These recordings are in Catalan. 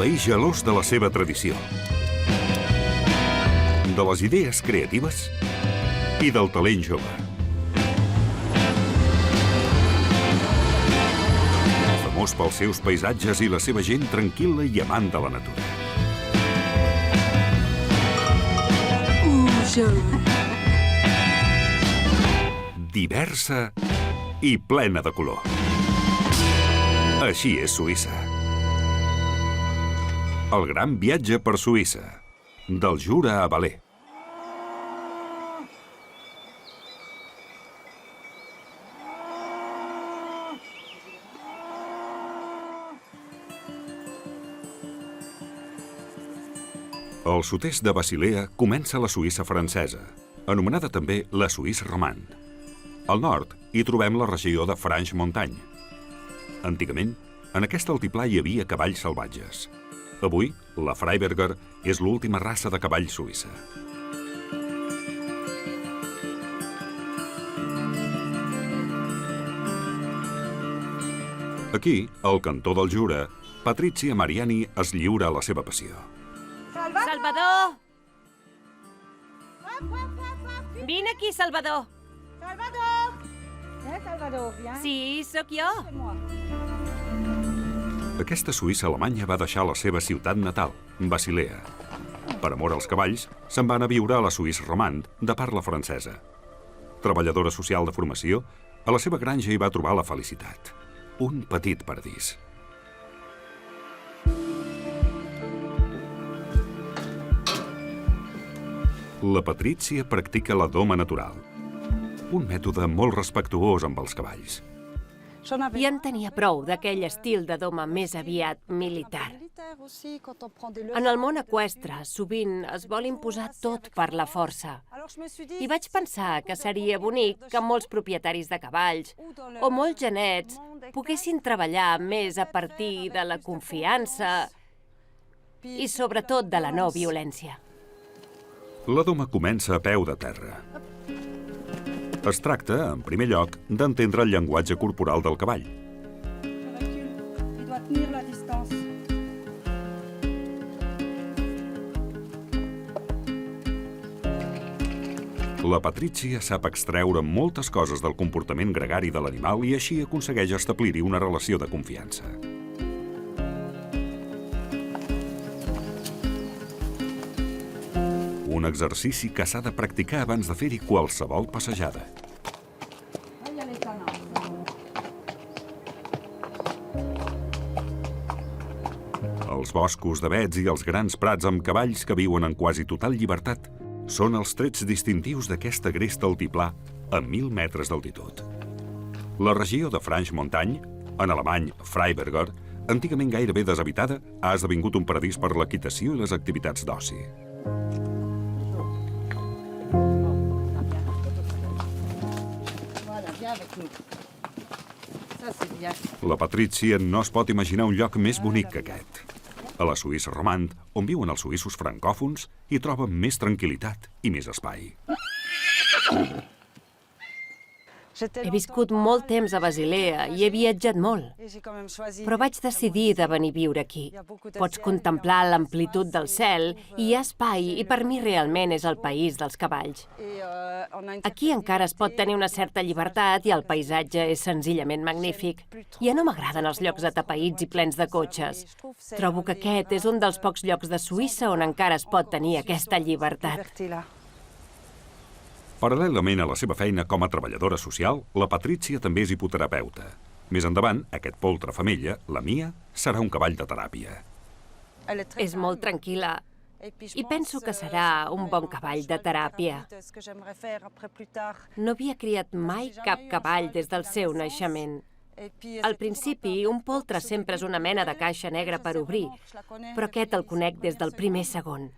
país gelós de la seva tradició, de les idees creatives i del talent jove. Famós pels seus paisatges i la seva gent tranquil·la i amant de la natura. Diversa i plena de color. Així és Suïssa. El gran viatge per Suïssa, del Jura a Valais. Al sud-est de Basilea comença la Suïssa francesa, anomenada també la Suïssa romande. Al nord hi trobem la regió de Franche-Montagne. Antigament, en aquest altiplà hi havia cavalls salvatges. Avui, la Freiberger és l'última raça de cavall suïssa. Aquí, al cantó del Jura, Patrizia Mariani es lliura a la seva passió. Salvador! Vine aquí, Salvador! Salvador! Salvador, viens. Sí, sóc jo. Aquesta Suïssa alemanya va deixar la seva ciutat natal, Basilea. Per amor als cavalls, se'n van a viure a la Suïssa romande, de parla francesa. Treballadora social de formació, a la seva granja hi va trobar la felicitat. Un petit paradís. La Patrizia practica la doma natural, un mètode molt respectuós amb els cavalls. I en tenia prou d'aquell estil de doma més aviat militar. En el món eqüestre, sovint es vol imposar tot per la força. I vaig pensar que seria bonic que molts propietaris de cavalls o molts genets poguessin treballar més a partir de la confiança i sobretot de la no violència. La doma comença a peu de terra. Es tracta, en primer lloc, d'entendre el llenguatge corporal del cavall. La Patrizia sap extreure moltes coses del comportament gregari de l'animal i així aconsegueix establir-hi una relació de confiança. Un exercici que s'ha de practicar abans de fer-hi qualsevol passejada. Els boscos d'avets i els grans prats amb cavalls que viuen en quasi total llibertat són els trets distintius d'aquest agrest altiplà a 1.000 metres d'altitud. La regió de Franche-Montagne, en alemany Freiberger, antigament gairebé deshabitada, ha esdevingut un paradís per l'equitació i les activitats d'oci. La Patrizia no es pot imaginar un lloc més bonic que aquest. A la Suïssa romande, on viuen els suïssos francòfons, hi troben més tranquil·litat i més espai. He viscut molt temps a Basilea i he viatjat molt, però vaig decidir de venir a viure aquí. Pots contemplar l'amplitud del cel, i hi ha espai, i per mi realment és el país dels cavalls. Aquí encara es pot tenir una certa llibertat i el paisatge és senzillament magnífic. Ja no m'agraden els llocs atapeïts i plens de cotxes. Trobo que aquest és un dels pocs llocs de Suïssa on encara es pot tenir aquesta llibertat. Paral·lelament a la seva feina com a treballadora social, la Patrizia també és hipoterapeuta. Més endavant, aquest poltre femella, la Mia, serà un cavall de teràpia. És molt tranquil·la i penso que serà un bon cavall de teràpia. No havia criat mai cap cavall des del seu naixement. Al principi, un poltre sempre és una mena de caixa negra per obrir, però aquest el conec des del primer segon.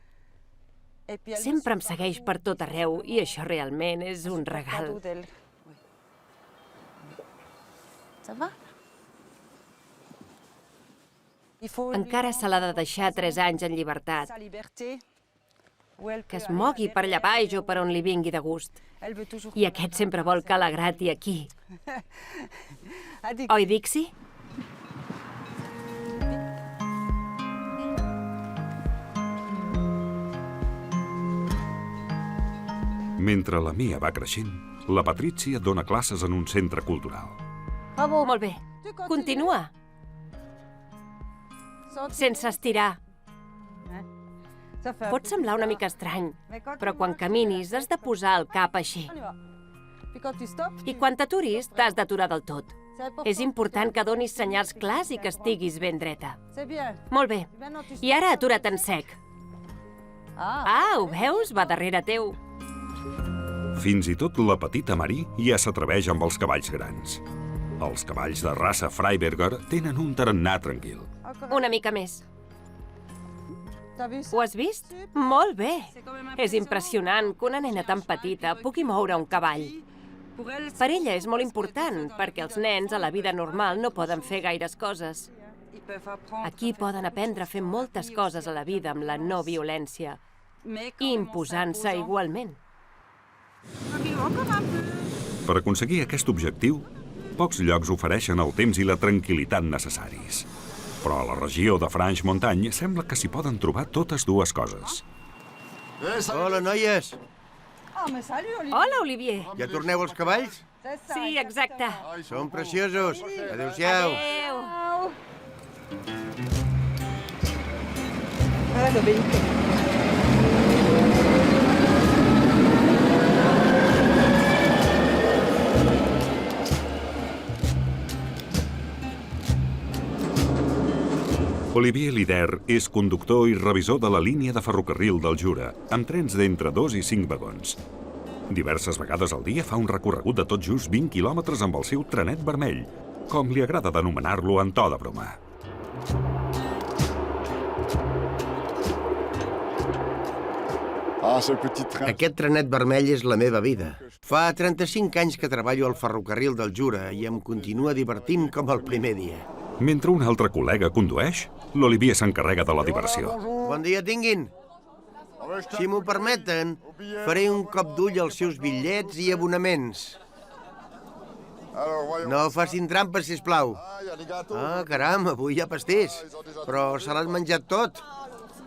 Sempre em segueix per tot arreu i això realment és un regal. Encara se l'ha de deixar 3 anys en llibertat. Que es mogui per allà baix o per on li vingui de gust. I aquest sempre vol que la grati aquí. Oi, Dixie? Mentre la Mia va creixent, la Patrícia dona classes en un centre cultural. Bravo. Molt bé. Continua. Sense estirar. Pot semblar una mica estrany, però quan caminis has de posar el cap així. I quan t'aturis, t'has d'aturar del tot. És important que donis senyals clars i que estiguis ben dreta. Molt bé. I ara atura't en sec. Ah, ho veus? Va darrere teu. Fins i tot la petita Marie ja s'atreveix amb els cavalls grans. Els cavalls de raça Freiberger tenen un tarannà tranquil. Una mica més. Ho has vist? Molt bé. És impressionant que una nena tan petita pugui moure un cavall. Per ella és molt important, perquè els nens a la vida normal no poden fer gaires coses. Aquí poden aprendre a fer moltes coses a la vida amb la no violència i imposant-se igualment. Per aconseguir aquest objectiu, pocs llocs ofereixen el temps i la tranquil·litat necessaris. Però a la regió de Franche-Montagne sembla que s'hi poden trobar totes dues coses. Hola, noies. Hola, Olivier. Ja torneu als cavalls? Sí, exacte. Són preciosos. Adéu-siau. Adéu. Olivier Lider és conductor i revisor de la línia de ferrocarril del Jura, amb trens d'entre 2 i 5 vagons. Diverses vegades al dia fa un recorregut de tot just 20 quilòmetres amb el seu trenet vermell, com li agrada denominar-lo en to de broma. Aquest trenet vermell és la meva vida. Fa 35 anys que treballo al ferrocarril del Jura i em continua divertint com el primer dia. Mentre un altre col·lega condueix, l'Olivier s'encarrega de la diversió. Bon dia tinguin. Si m'ho permeten, faré un cop d'ull als seus bitllets i abonaments. No facin trampes, sisplau. Ah, caram, avui hi ha pastís. Però se l'han menjat tot.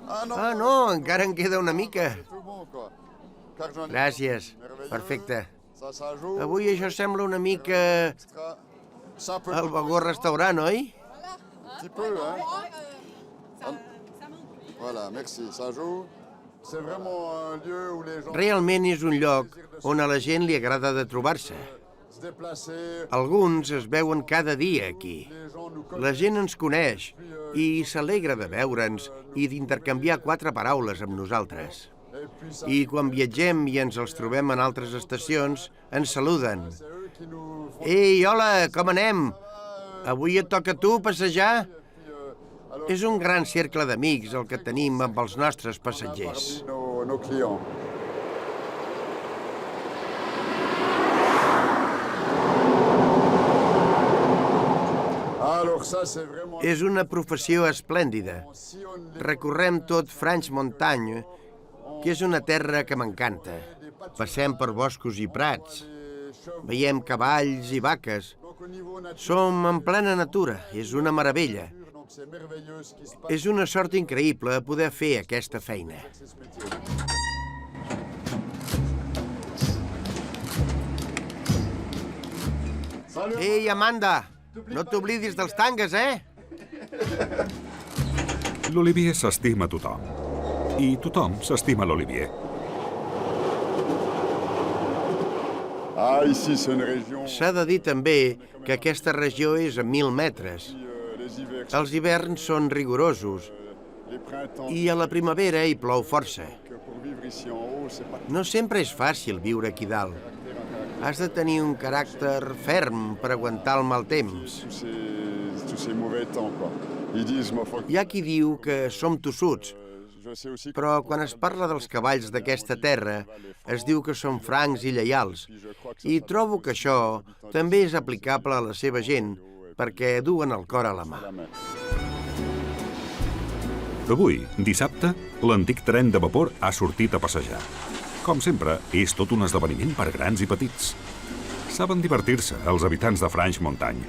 Ah, no, encara en queda una mica. Gràcies. Perfecte. Avui això sembla una mica el vagó restaurant, oi? Petit peu, hein? Voilà, merci. Ça joue. C'est vraiment un lieu où les gens Realment és un lloc on a la gent li agrada de trobar-se. se déplacer. Alguns es veuen cada dia aquí. Les gens nous La gent ens coneix i s'alegra de veure'ns i d'intercanviar 4 paraules amb nosaltres. et puis ça, I quan viatgem i ens els trobem en altres estacions, ens saluden. c'est eux qui nous font. Ei, hola, com anem? Avui et toca a tu passejar? És un gran cercle d'amics el que tenim amb els nostres passatgers. Nos clients. Alors ça, c'est vraiment... És una professió esplèndida. On sillonne les Recorrem tot Franche-Montagne, que és una terra que m'encanta. Passem per boscos i prats, chevaux. veiem cavalls i vaques. Donc au niveau nature, Som en plena natura, és una meravella. donc c'est merveilleux ce qui se passe. És una sort increïble poder fer aquesta feina. C'est ce métier. Ei, Amanda, no t'oblidis dels tangues, eh? L'Olivier s'estima tothom. I tothom s'estima l'Olivier. Ah, ici, c'est une région. S'ha de dir també que aquesta regió és a 1.000 metres. Les hivers, Els hiverns són rigorosos les printemps, i a la primavera hi plou força. que pour vivre ici en haut, c'est pas No sempre és fàcil viure aquí dalt. Has de tenir un caràcter ferm per aguantar el mal temps. tous ces mauvais temps, quoi. Ils disent, moi, faut que... Hi ha qui diu que som tossuts, Je sais aussi que... però quan es parla dels cavalls d'aquesta terra, es diu que són francs i lleials. I trobo que això també és aplicable a la seva gent, perquè duen el cor a la mà. Avui, dissabte, l'antic tren de vapor ha sortit a passejar. Com sempre, és tot un esdeveniment per grans i petits. Saben divertir-se, els habitants de Franche-Montagne.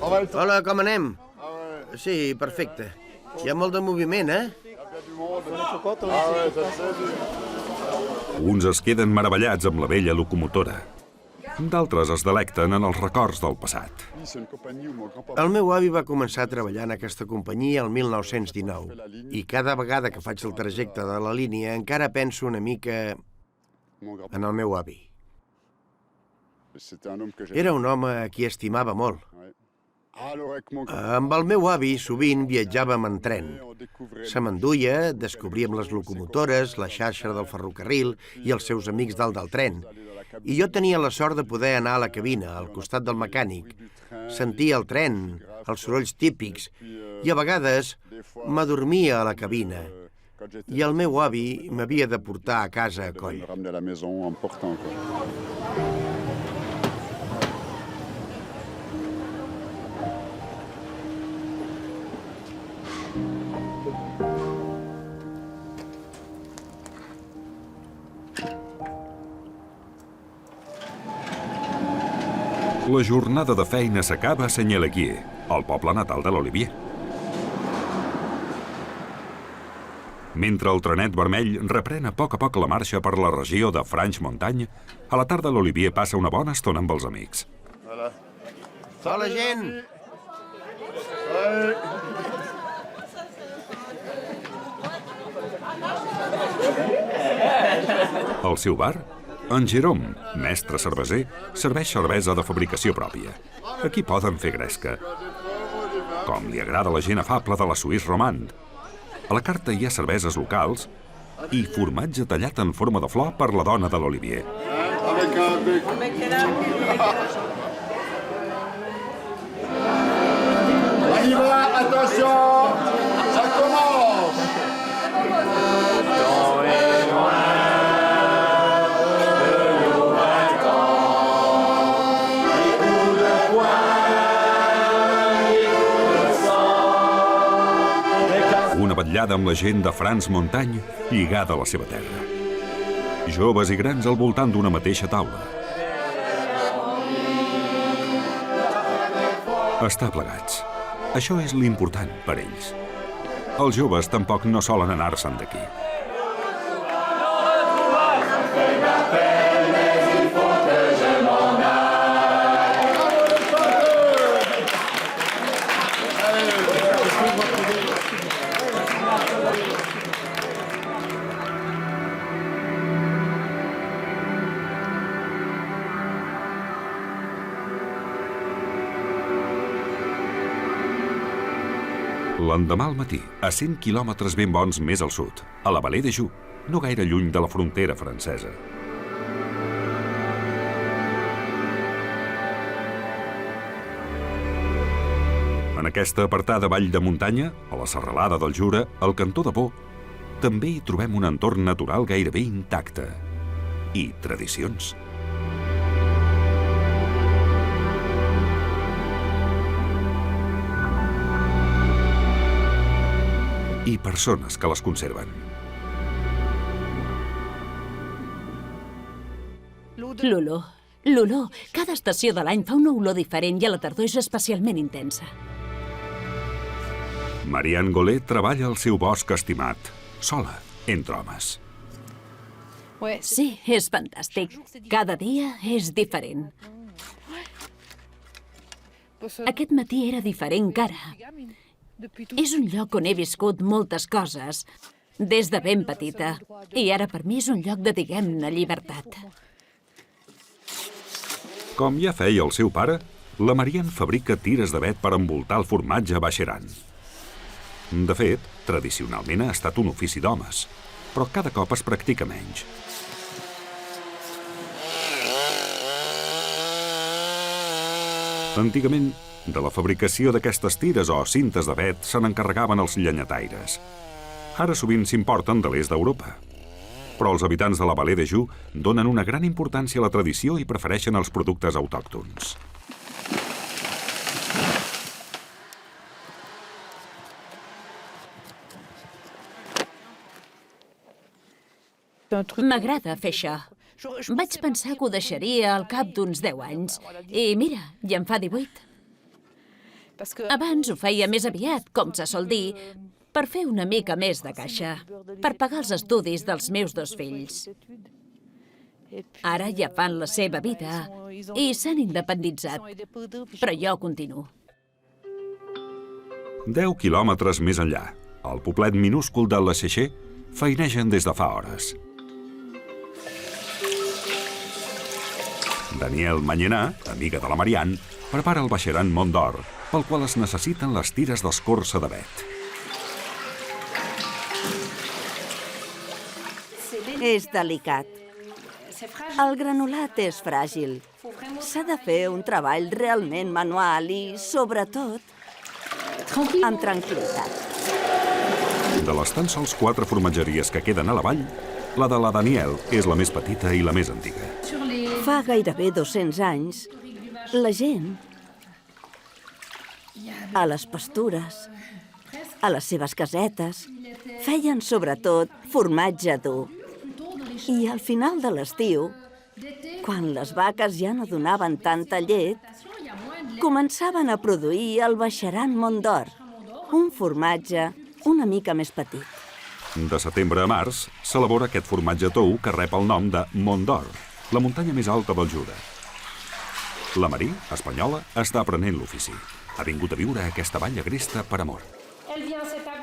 Hola, com anem? Sí, perfecte. Hi ha molt de moviment, Uns es queden meravellats amb la vella locomotora. D'altres es delecten en els records del passat. El meu avi va començar a treballar en aquesta companyia el 1919 i cada vegada que faig el trajecte de la línia encara penso una mica en el meu avi. Era un home a qui estimava molt. Amb el meu avi sovint viatjàvem en tren. Se m'enduia, descobríem les locomotores, la xarxa del ferrocarril i els seus amics dalt del tren. I jo tenia la sort de poder anar a la cabina, al costat del mecànic, sentir el tren, els sorolls típics, i a vegades m'adormia a la cabina. I el meu avi m'havia de portar a casa a coll. La jornada de feina s'acaba a Seignelay, el poble natal de l'Olivier. Mentre el trenet vermell reprèn a poc la marxa per la regió de Franche-Montagne, a la tarda l'Olivier passa una bona estona amb els amics. Hola, gent! Al seu bar, en Jérôme, mestre cerveser, serveix cervesa de fabricació pròpia. Aquí poden fer gresca. Com li agrada a la gent afable de la Suisse romande. A la carta hi ha cerveses locals i formatge tallat en forma de flor per la dona de l'Olivier. On y va, attention, ça commence. Una vetllada amb la gent de France-Montagne lligada a la seva terra. Joves i grans al voltant d'una mateixa taula. Estar plegats. Això és l'important per ells. Els joves tampoc no solen anar-se'n d'aquí. L'endemà al matí, a 100 quilòmetres ben bons més al sud, a la Vallée de Joux, no gaire lluny de la frontera francesa. En aquesta apartada vall de muntanya, a la serralada del Jura, al cantó de Pau, també hi trobem un entorn natural gairebé intacte. I tradicions. I persones que les conserven. L'olor. L'olor. Cada estació de l'any fa una olor diferent i a la tardor és especialment intensa. Marianne Gollet treballa al seu bosc estimat, sola, entre homes. Sí, és fantàstic. Cada dia és diferent. Aquest matí era diferent que ara. És un lloc on he viscut moltes coses, des de ben petita, i ara per mi és un lloc de, diguem-ne, llibertat. Com ja feia el seu pare, la Marianne fabrica tires d'avet per envoltar el formatge a Vacheran. De fet, tradicionalment ha estat un ofici d'homes, però cada cop es practica menys. Antigament, de la fabricació d'aquestes tires o cintes d'avet se n'encarregaven els llenyataires. Ara sovint s'importen de l'est d'Europa. Però els habitants de la Vallée de Joux donen una gran importància a la tradició i prefereixen els productes autòctons. M'agrada fer això. Vaig pensar que ho deixaria al cap d'uns 10 anys. I mira, ja en fa 18. Abans ho feia més aviat, com se sol dir, per fer una mica més de caixa, per pagar els estudis dels meus 2 fills. Ara ja fan la seva vida i s'han independitzat, però jo continuo. 10 quilòmetres més enllà, al poblet minúscul de La Séché, feinegen des de fa hores. Daniel Mañenà, amiga de la Marianne, prepara el baixeran Mont d'Or, pel qual es necessiten les tires d'escorça de vet. És delicat. El granulat és fràgil. S'ha de fer un treball realment manual i, sobretot, amb tranquil·litat. De les tan sols 4 formatgeries que queden a la vall, la de la Daniel és la més petita i la més antiga. Fa gairebé 200 anys, la gent, a les pastures, a les seves casetes, feien sobretot formatge dur. I al final de l'estiu, quan les vaques ja no donaven tanta llet, començaven a produir el baixeran Mont d'Or, un formatge una mica més petit. De setembre a març s'elabora aquest formatge tou que rep el nom de Mont d'Or, la muntanya més alta del Jura. La Marí, espanyola, està aprenent l'ofici. Ha vingut a viure a aquesta vall agresta per amor.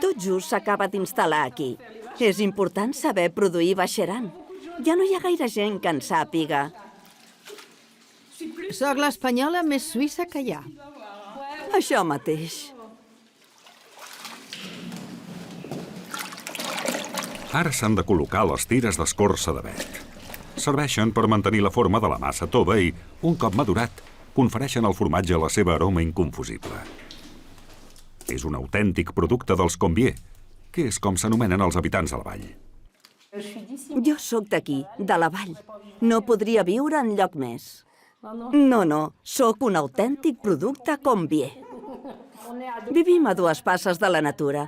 Tot just s'acaba d'instal·lar aquí. És important saber produir baixeran. Ja no hi ha gaire gent que en sàpiga. Soc l'espanyola més suïssa que hi ha. Això mateix. Ara s'han de col·locar les tires d'escorça de vet. Serveixen per mantenir la forma de la massa tova i, un cop madurat, confereixen al formatge la seva aroma inconfusible. És un autèntic producte dels Combier, que és com s'anomenen els habitants de la vall. Jo sóc d'aquí, de la vall. No podria viure enlloc més. No, sóc un autèntic producte Combier. Vivim a 2 passes de la natura.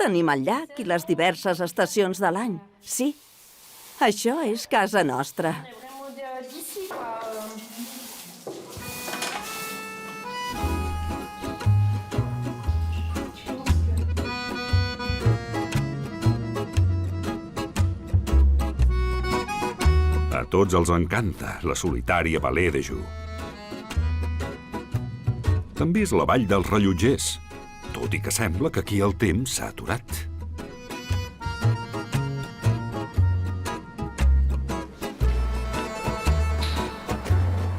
Tenim el llac i les diverses estacions de l'any. Sí, això és casa nostra. A tots els encanta la solitària Vallée de Joux. També és la vall dels rellotgers, tot i que sembla que aquí el temps s'ha aturat.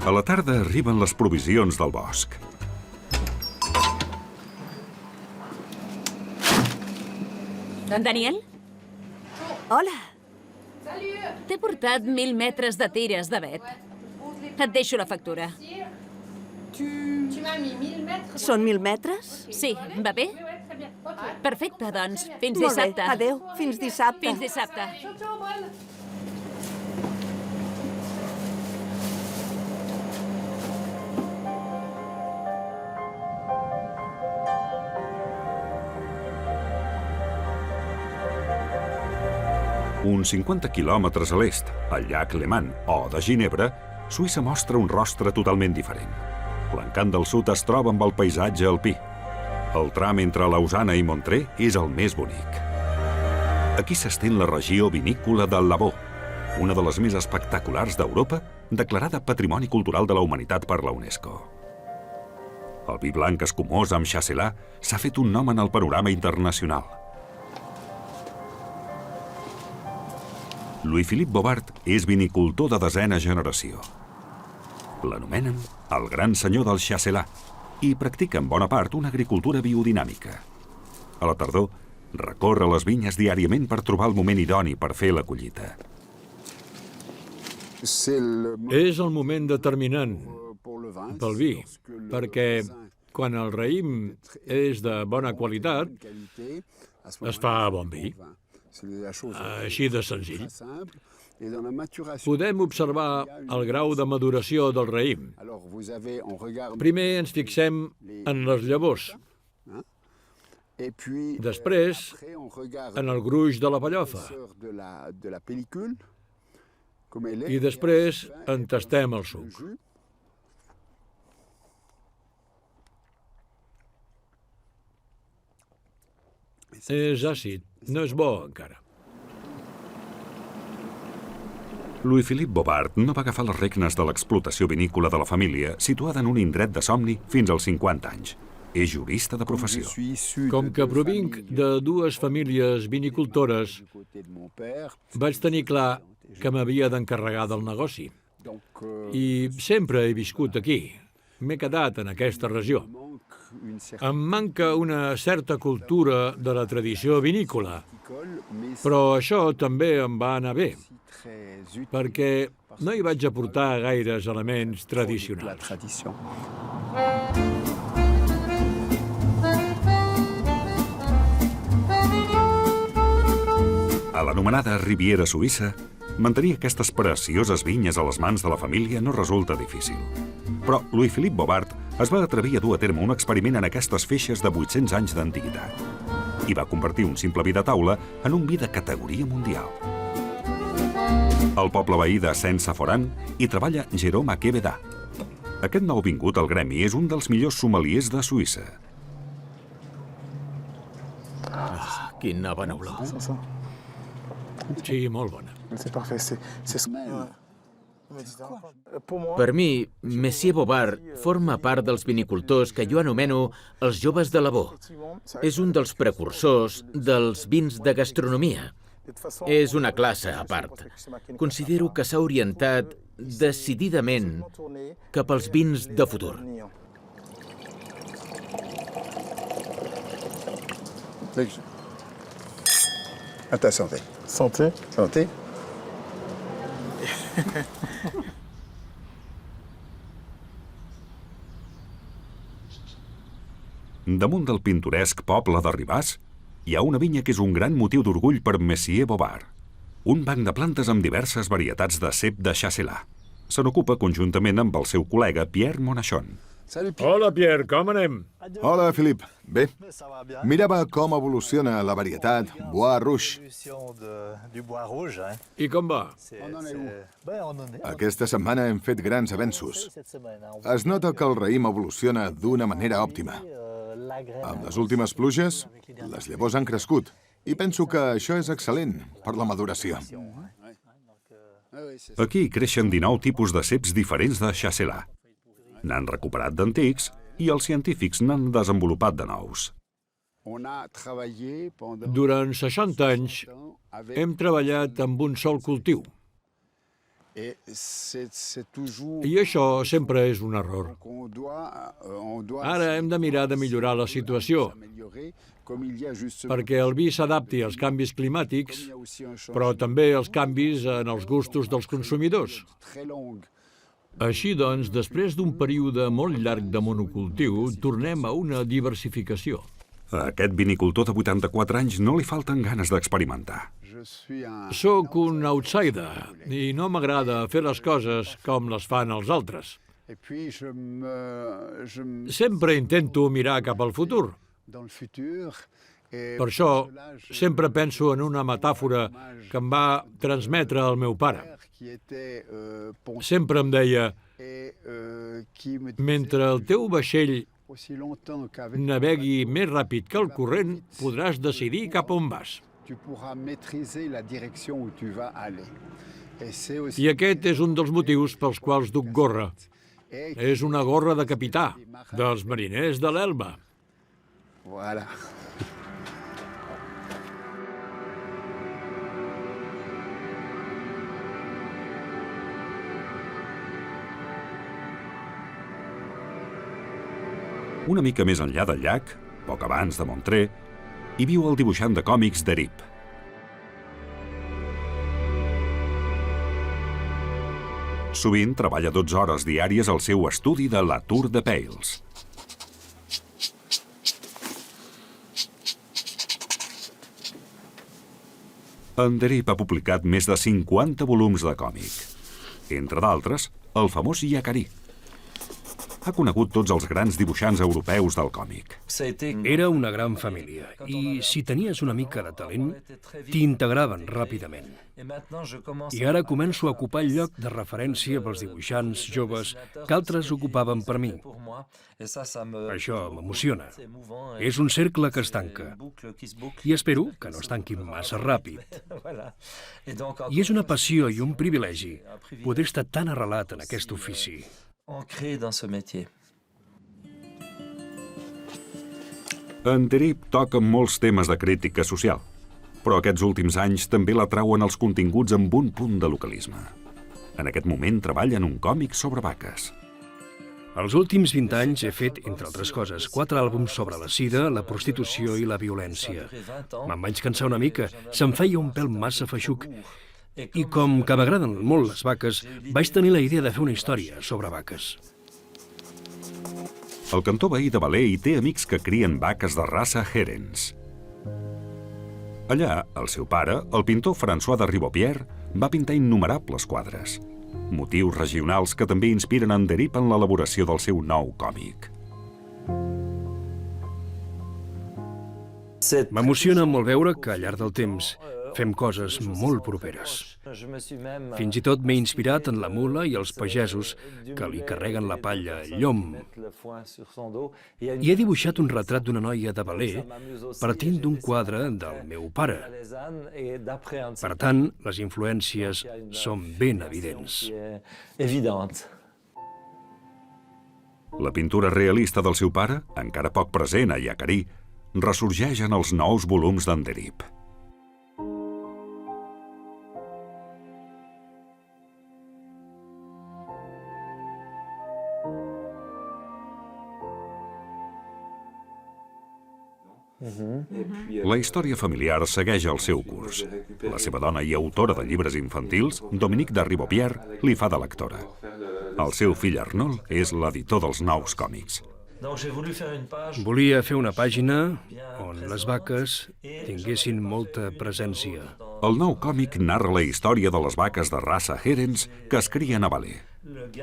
A la tarda arriben les provisions del bosc. En Daniel? Hola. T'he portat 1.000 metres de tires de vet. Et deixo la factura. Són 1.000 metres? Sí, va bé? Perfecte, doncs. Fins Molt bé, dissabte. adéu. Fins dissabte. Fins dissabte. Uns 50 quilòmetres a l'est, al llac Léman o de Ginebra, Suïssa mostra un rostre totalment diferent. L'encant del sud es troba amb el paisatge alpí. El tram entre Lausana i Montreux és el més bonic. Aquí s'estén la regió vinícola del Lavaux, una de les més espectaculars d'Europa, declarada Patrimoni Cultural de la Humanitat per la UNESCO. El vi blanc escumós amb Chasselas s'ha fet un nom en el panorama internacional. Louis-Philippe Bobart és vinicultor de 10a generació. L'anomenen el gran senyor del Chasselas i practica en bona part una agricultura biodinàmica. A la tardor, recorre les vinyes diàriament per trobar el moment idoni per fer la collita. És el moment determinant pel vi, perquè quan el raïm és de bona qualitat, es fa bon vi. Així de senzill. Podem observar el grau de maduració del raïm. Primer ens fixem en les llavors. Després, en el gruix de la pellofa. I després en tastem el suc. És àcid. No és bo, encara. Louis-Philippe Bobart no va agafar les regnes de l'explotació vinícola de la família, situada en un indret de somni fins als 50 anys. És jurista de professió. Com que provinc de dues famílies vinicultores, vaig tenir clar que m'havia d'encarregar del negoci. I sempre he viscut aquí. M'he quedat en aquesta regió. Em manca una certa cultura de la tradició vinícola, però això també em va anar bé, perquè no hi vaig aportar gaires elements tradicionals. A l'anomenada Riviera Suïssa, mantenir aquestes precioses vinyes a les mans de la família no resulta difícil. Però Louis-Philippe Bobart es va atrevir a dur a terme un experiment en aquestes feixes de 800 anys d'antiguitat i va convertir un simple vi de taula en un vi de categoria mundial. Al poble veí de Saint-Saphoran hi treballa Jérôme Quéveda. Aquest nouvingut al gremi és un dels millors sommeliers de Suïssa. Quina bona olor. Sí, molt bona. Per mi, Messier Bobart forma part dels vinicultors que jo anomeno els joves de Lavaux. És un dels precursors dels vins de gastronomia. És una classe a part. Considero que s'ha orientat decididament cap als vins de futur. À ta santé. Santé. Santé. Damunt del pintoresc poble de Ribàs hi ha una vinya que és un gran motiu d'orgull per Messier Bobart. Un banc de plantes amb diverses varietats de cep de Chasselas. Se n'ocupa conjuntament amb el seu col·lega Pierre Monachon. Hola, Pierre, com anem? Hola, Philippe. Bé. Mirava com evoluciona la varietat Bois Rouge. I com va? Aquesta setmana hem fet grans avenços. Es nota que el raïm evoluciona d'una manera òptima. Amb les últimes pluges, les llavors han crescut. I penso que això és excel·lent per la maduració. Aquí creixen 19 tipus de ceps diferents de Chasselas. N'han recuperat d'antics i els científics n'han desenvolupat de nous. Durant 60 anys hem treballat amb un sol cultiu. I això sempre és un error. Ara hem de mirar de millorar la situació, perquè el vi s'adapti als canvis climàtics, però també als canvis en els gustos dels consumidors. Així doncs, després d'un període molt llarg de monocultiu, tornem a una diversificació. A aquest vinicultor de 84 anys no li falten ganes d'experimentar. Soc un outsider i no m'agrada fer les coses com les fan els altres. Sempre intento mirar cap al futur. Per això, sempre penso en una metàfora que em va transmetre el meu pare. Sempre em deia, mentre el teu vaixell navegui més ràpid que el corrent, podràs decidir cap on vas. I aquest és un dels motius pels quals duc gorra. És una gorra de capità, dels mariners de l'Elba. Voilà. Una mica més enllà del llac, poc abans de Montreux, hi viu el dibuixant de còmics Derip. Sovint treballa 12 hores diàries al seu estudi de La Tour de Pales. En Derip ha publicat més de 50 volums de còmic. Entre d'altres, el famós Iacari. ha conegut tots els grans dibuixants europeus del còmic. Era una gran família i si tenies una mica de talent, t'integraven ràpidament. I ara començo a ocupar el lloc de referència pels dibuixants joves que altres ocupaven per mi. Això m'emociona. És un cercle que es tanca. I espero que no es tanqui massa ràpid. I és una passió i un privilegi poder estar tan arrelat en aquest ofici. En Derip toca molts temes de crítica social, però aquests últims anys també l'atrauen els continguts amb un punt de localisme. En aquest moment treballa en un còmic sobre vaques. Els últims 20 anys he fet, entre altres coses, 4 àlbums sobre la sida, la prostitució i la violència. Me'n vaig cansar una mica, se'm feia un pèl massa feixuc. I com que m'agraden molt les vaques, vaig tenir la idea de fer una història sobre vaques. El cantó veí de Valais hi té amics que crien vaques de raça Herens. Allà, el seu pare, el pintor François de Ribeaupierre, va pintar innumerables quadres. Motius regionals que també inspiren en Derip en l'elaboració del seu nou còmic. M'emociona molt veure que al llarg del temps fem coses molt properes. Fins i tot m'he inspirat en la mula i els pagesos que li carreguen la palla al llom. I he dibuixat un retrat d'una noia de Valais partint d'un quadre del meu pare. Per tant, les influències són ben evidents. La pintura realista del seu pare, encara poc present a Yacaré, ressorgeix en els nous volums d'en Derip. La història familiar segueix el seu curs. La seva dona i autora de llibres infantils, Dominique de Ribeaupierre, li fa de lectora. El seu fill Arnold és l'editor dels nous còmics. Volia fer una pàgina on les vaques tinguessin molta presència. El nou còmic narra la història de les vaques de raça Herens que es crien a Valais.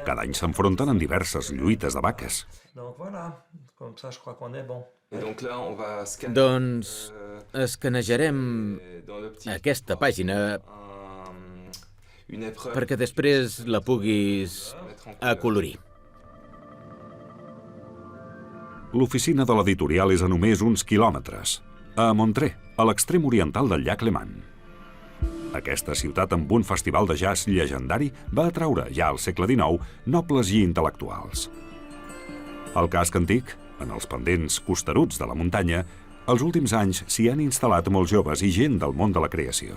Cada any s'enfronten en diverses lluites de vaques. Doncs escanejarem aquesta pàgina perquè després la puguis acolorir. L'oficina de l'editorial és a només uns quilòmetres, a Montreux, a l'extrem oriental del llac Léman. Aquesta ciutat amb un festival de jazz llegendari va atraure, ja al segle XIX, nobles i intel·lectuals. Al casc antic, en els pendents costeruts de la muntanya, els últims anys s'hi han instal·lat molts joves i gent del món de la creació.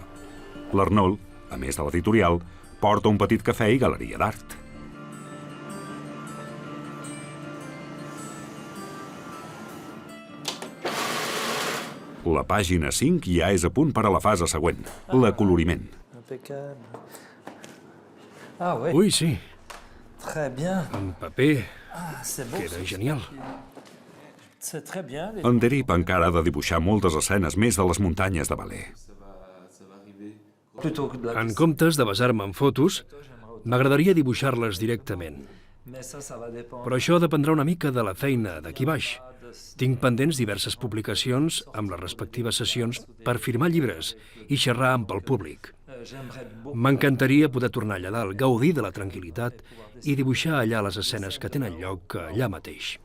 L'Arnold, a més de l'editorial, porta un petit cafè i galeria d'art. La pàgina 5 ja és a punt per a la fase següent, l'acoloriment. Ui, sí. En paper queda genial. En Derip encara ha de dibuixar moltes escenes més de les muntanyes de Valais. En comptes de basar-me en fotos, m'agradaria dibuixar-les directament. Però això dependrà una mica de la feina d'aquí baix. Tinc pendents diverses publicacions amb les respectives sessions per firmar llibres i xerrar amb el públic. M'encantaria poder tornar allà dalt, gaudir de la tranquil·litat i dibuixar allà les escenes que tenen lloc allà mateix.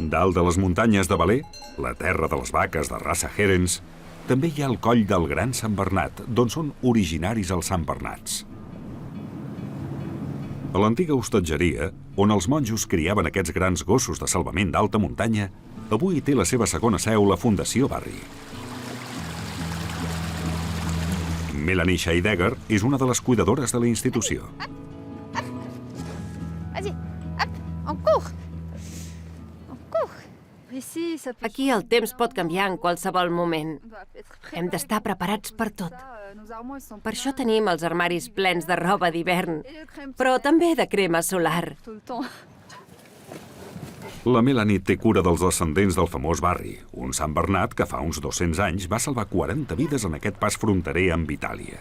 Dalt de les muntanyes de Valais, la terra de les vaques de raça Herens, també hi ha el coll del Gran Sant Bernat, d'on són originaris els Sant Bernats. A l'antiga hostatgeria, on els monjos criaven aquests grans gossos de salvament d'alta muntanya, avui té la seva segona seu la Fundació Barry. Melanie Scheidegger és una de les cuidadores de la institució. Aquí el temps pot canviar en qualsevol moment. Hem d'estar preparats per tot. Per això tenim els armaris plens de roba d'hivern, però també de crema solar. La Melanie té cura dels descendents del famós Barry, un Sant Bernat que fa uns 200 anys va salvar 40 vides en aquest pas fronterer amb Itàlia.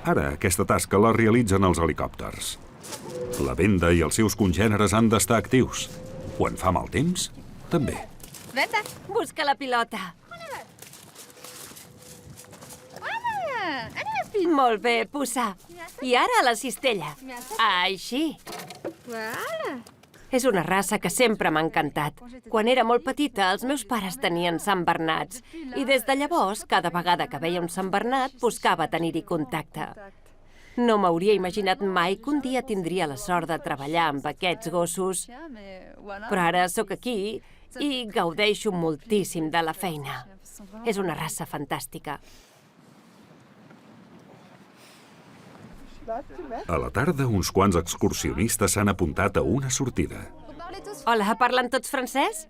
Ara aquesta tasca la realitzen els helicòpters. La Venda i els seus congèneres han d'estar actius. Quan fa mal temps, també. Busca la pilota. Molt bé, Pussa. I ara a la cistella. Així. És una raça que sempre m'ha encantat. Quan era molt petita, els meus pares tenien Sant Bernats. I des de llavors, cada vegada que veia un Sant Bernat, buscava tenir-hi contacte. No m'hauria imaginat mai que un dia tindria la sort de treballar amb aquests gossos. Però ara sóc aquí i gaudeixo moltíssim de la feina. És una raça fantàstica. A la tarda, uns quants excursionistes s'han apuntat a una sortida. Hola, parlen tots francès?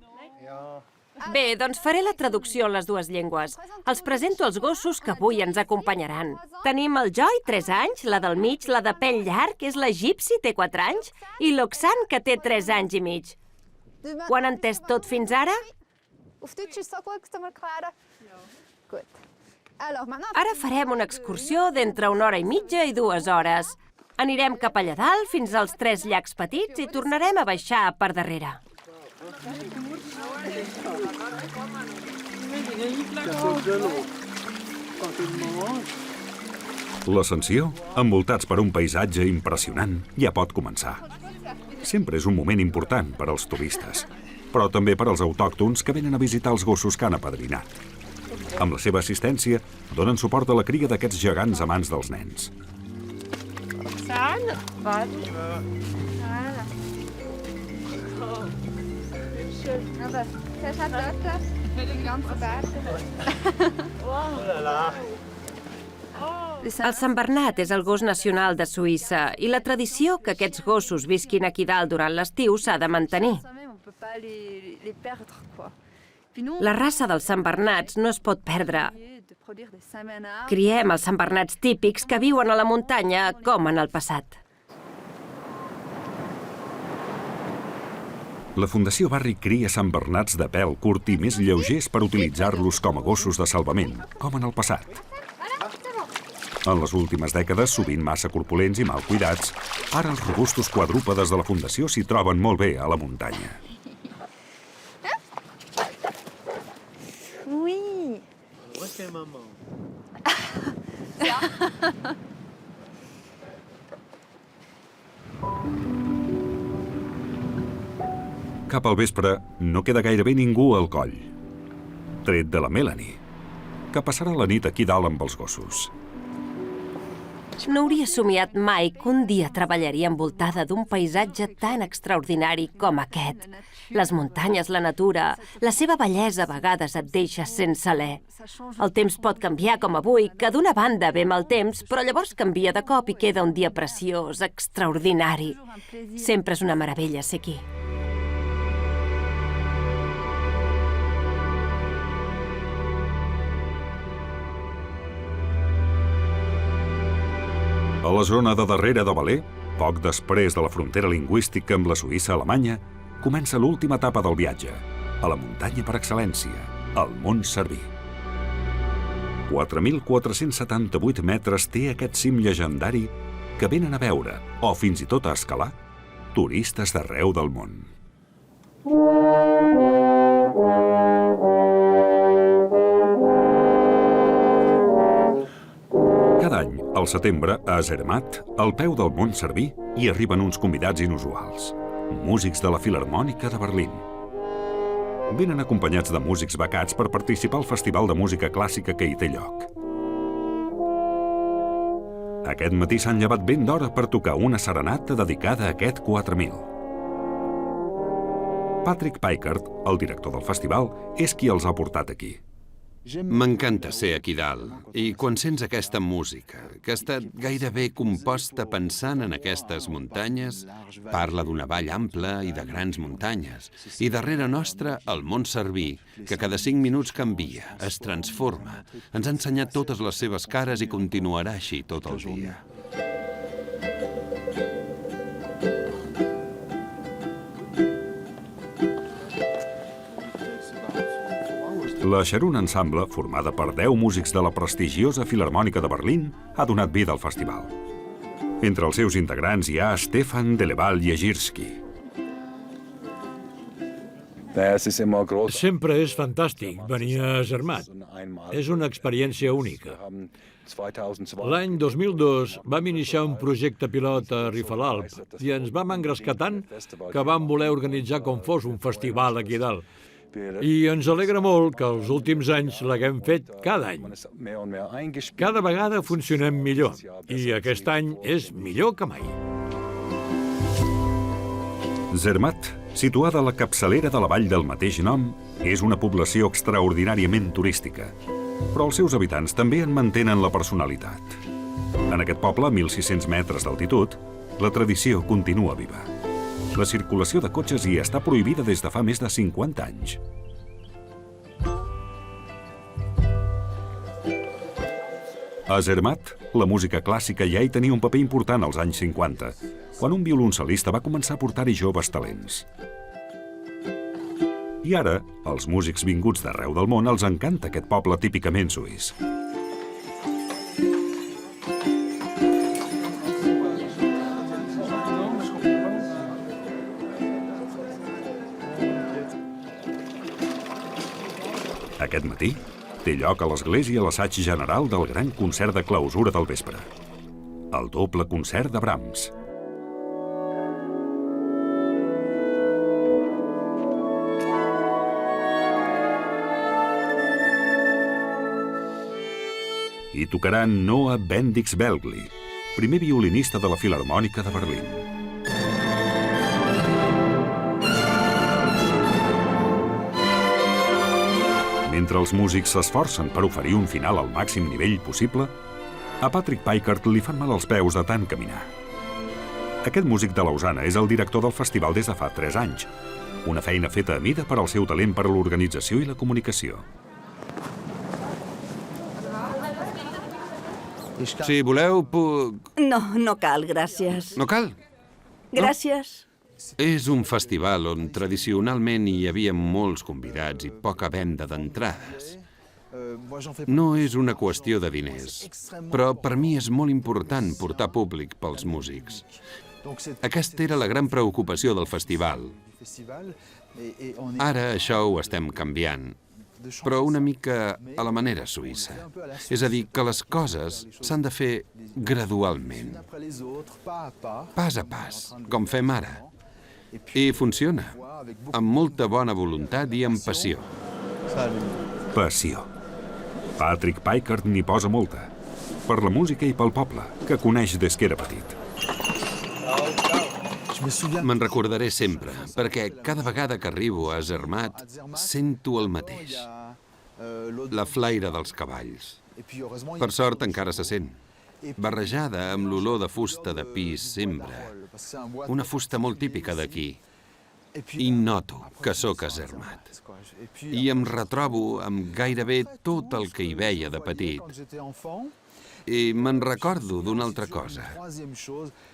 Bé, doncs faré la traducció en les dues llengües. Els presento els gossos que avui ens acompanyaran. Tenim el Joy, 3 anys, la del mig, la de pèl llarg, és la Gypsy, té 4 anys, i l'Oxane, que té 3 anys i mig. Ho han entès tot fins ara? Ara farem una excursió d'entre 1 hora i mitja i 2 hores. Anirem cap allà dalt fins als 3 llacs petits i tornarem a baixar per darrere. L'ascensió, envoltats per un paisatge impressionant, ja pot començar. Sempre és un moment important per als turistes, però també per als autòctons que venen a visitar els gossos que han apadrinat. Amb la seva assistència, donen suport a la cria d'aquests gegants amants dels nens. El Sant Bernat és el gos nacional de Suïssa i la tradició que aquests gossos visquin aquí dalt durant l'estiu s'ha de mantenir. La raça dels Sant Bernats no es pot perdre. Criem els Sant Bernats típics que viuen a la muntanya com en el passat. La Fundació Barry cria Sant Bernats de pèl curt i més lleugers per utilitzar-los com a gossos de salvament, com en el passat. En les últimes dècades, sovint massa corpulents i mal cuidats, ara els robustos quadrúpedes de la Fundació s'hi troben molt bé a la muntanya. Cap al vespre, no queda gairebé ningú al coll. Tret de la Melanie, que passarà la nit aquí dalt amb els gossos. No hauria somiat mai que un dia treballaria envoltada d'un paisatge tan extraordinari com aquest. Les muntanyes, la natura, la seva bellesa a vegades et deixa sense alè. El temps pot canviar com avui, que d'una banda ve mal temps, però llavors canvia de cop i queda un dia preciós, extraordinari. Sempre és una meravella ser aquí. A la zona de darrere de Valais, poc després de la frontera lingüística amb la Suïssa alemanya, comença l'última etapa del viatge, a la muntanya per excel·lència, el Mont Cerví. 4.478 metres té aquest cim llegendari que venen a veure, o fins i tot a escalar, turistes d'arreu del món. Cada any, al setembre, a Zermatt, al peu del Mont Cerví, hi arriben uns convidats inusuals. Músics de la Filharmònica de Berlín. Venen acompanyats de músics becats per participar al festival de música clàssica que hi té lloc. Aquest matí s'han llevat ben d'hora per tocar una serenata dedicada a aquest 4000. Patrick Peikert, el director del festival, és qui els ha portat aquí. M'encanta ser aquí dalt, i quan sents aquesta música, que ha estat gairebé composta pensant en aquestes muntanyes, parla d'una vall ampla i de grans muntanyes, i darrere nostre el Mont Cerví, que cada 5 minuts canvia, es transforma, ens ha ensenyat totes les seves cares i continuarà així tot el dia. La Sharun Ensemble, formada per 10 músics de la prestigiosa Filharmònica de Berlín, ha donat vida al festival. Entre els seus integrants hi ha Stefan Deleval-Jezierski. Sempre és fantàstic venir a Zermatt. És una experiència única. L'any 2002 vam iniciar un projecte pilot a Riffelalp i ens vam engrescar tant que vam voler organitzar com fos un festival aquí dalt. I ens alegra molt que els últims anys l'haguem fet cada any. Cada vegada funcionem millor i aquest any és millor que mai. Zermatt, situada a la capçalera de la vall del mateix nom, és una població extraordinàriament turística, però els seus habitants també en mantenen la personalitat. En aquest poble, a 1.600 metres d'altitud, la tradició continua viva. La circulació de cotxes hi està prohibida des de fa més de 50 anys. A Zermatt, la música clàssica ja hi tenia un paper important als anys 50, quan un violoncel·lista va començar a portar-hi joves talents. I ara, als músics vinguts d'arreu del món els encanta aquest poble típicament suís. Aquest matí té lloc a l'església l'assaig general del gran concert de clausura del vespre, el doble concert de Brahms. Hi tocarà Noah Bendix-Belgli, primer violinista de la Filharmònica de Berlín. Mentre els músics s'esforcen per oferir un final al màxim nivell possible, a Patrick Peikert li fan mal als peus de tant caminar. Aquest músic de Lausana és el director del festival des de fa 3 anys, una feina feta a mida per al seu talent per a l'organització i la comunicació. Si voleu, puc... No cal, gràcies. No cal? Gràcies. És un festival on tradicionalment hi havia molts convidats i poca venda d'entrades. No és una qüestió de diners, però per mi és molt important portar públic pels músics. Aquesta era la gran preocupació del festival. Ara això ho estem canviant, però una mica a la manera suïssa. És a dir, que les coses s'han de fer gradualment, pas a pas, com fem ara. I funciona, amb molta bona voluntat i amb passió. Passió. Patrick Peikert n'hi posa molta, per la música i pel poble, que coneix des que era petit. Me'n recordaré sempre, perquè cada vegada que arribo a Zermatt sento el mateix. La flaire dels cavalls. Per sort encara se sent. Barrejada amb l'olor de fusta de pi sembra. Una fusta molt típica d'aquí. I noto que sóc a Zermatt. I em retrobo amb gairebé tot el que hi veia de petit. I me'n recordo d'una altra cosa.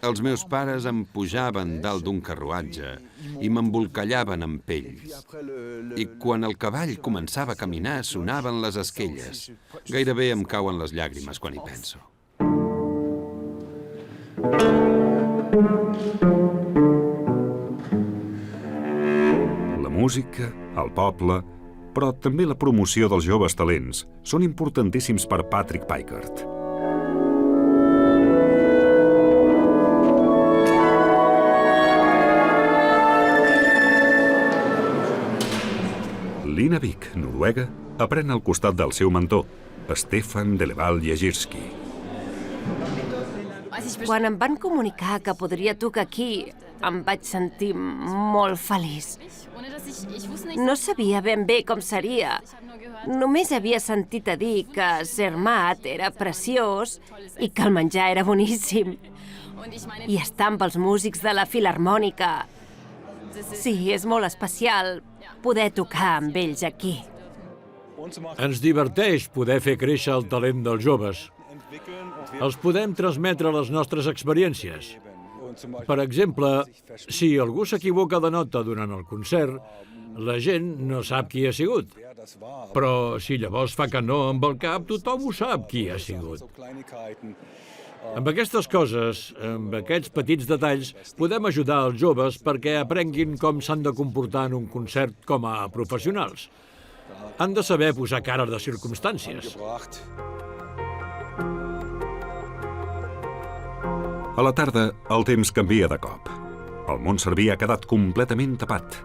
Els meus pares em pujaven dalt d'un carruatge i m'embolcallaven amb pells. I quan el cavall començava a caminar sonaven les esquelles. Gairebé em cauen les llàgrimes quan hi penso. La música, el poble, però també la promoció dels joves talents són importantíssims per Patrick Peikert. Lina Vik, Noruega, aprèn al costat del seu mentor, Stefan Deleval-Jezierski. Quan em van comunicar que podria tocar aquí, em vaig sentir molt feliç. No sabia ben bé com seria. Només havia sentit a dir que Zermatt era preciós i que el menjar era boníssim. I estar amb els músics de la Filharmònica. Sí, és molt especial poder tocar amb ells aquí. Ens diverteix poder fer créixer el talent dels joves. Els podem transmetre les nostres experiències. Per exemple, si algú s'equivoca de nota durant el concert, la gent no sap qui ha sigut. Però si llavors fa que no amb el cap, tothom ho sap qui ha sigut. Amb aquestes coses, amb aquests petits detalls, podem ajudar els joves perquè aprenguin com s'han de comportar en un concert com a professionals. Han de saber posar cara de circumstàncies. A la tarda, el temps canvia de cop. El Montserví ha quedat completament tapat.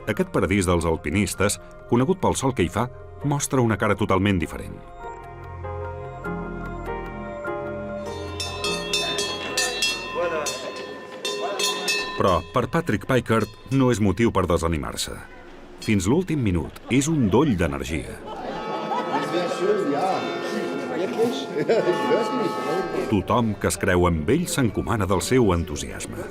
Aquest paradís dels alpinistes, conegut pel sol que hi fa, mostra una cara totalment diferent. Però per Patrick Pickard no és motiu per desanimar-se. Fins l'últim minut és un doll d'energia. Tothom que es creu amb ell s'encomana del seu entusiasme.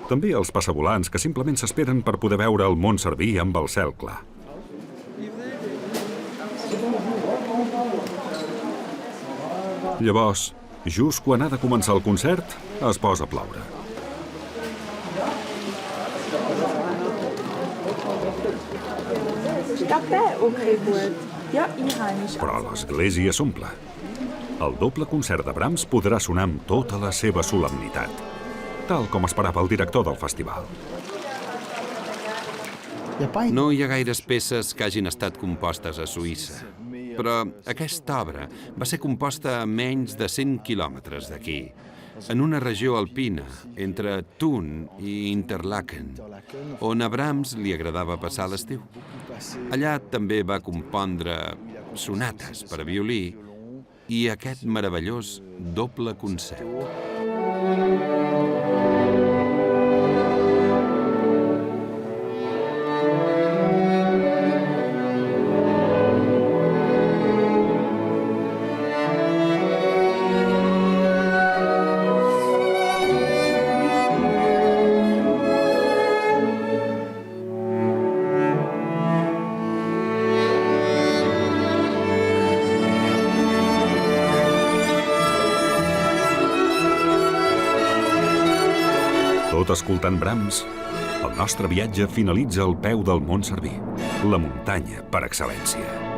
També els passavolants que simplement s'esperen per poder veure el Montserví amb el cel clar. Llavors, just quan ha de començar el concert, es posa a ploure. Però l'església s'omple. El doble concert de Brahms podrà sonar amb tota la seva solemnitat, tal com esperava el director del festival. No hi ha gaires peces que hagin estat compostes a Suïssa, però aquesta obra va ser composta a menys de 100 quilòmetres d'aquí, en una regió alpina, entre Thun i Interlaken, on a Brahms li agradava passar l'estiu. Allà també va compondre sonates per a violí i aquest meravellós doble concert. Tot escoltant Brahms, el nostre viatge finalitza al peu del Montserví, la muntanya per excel·lència.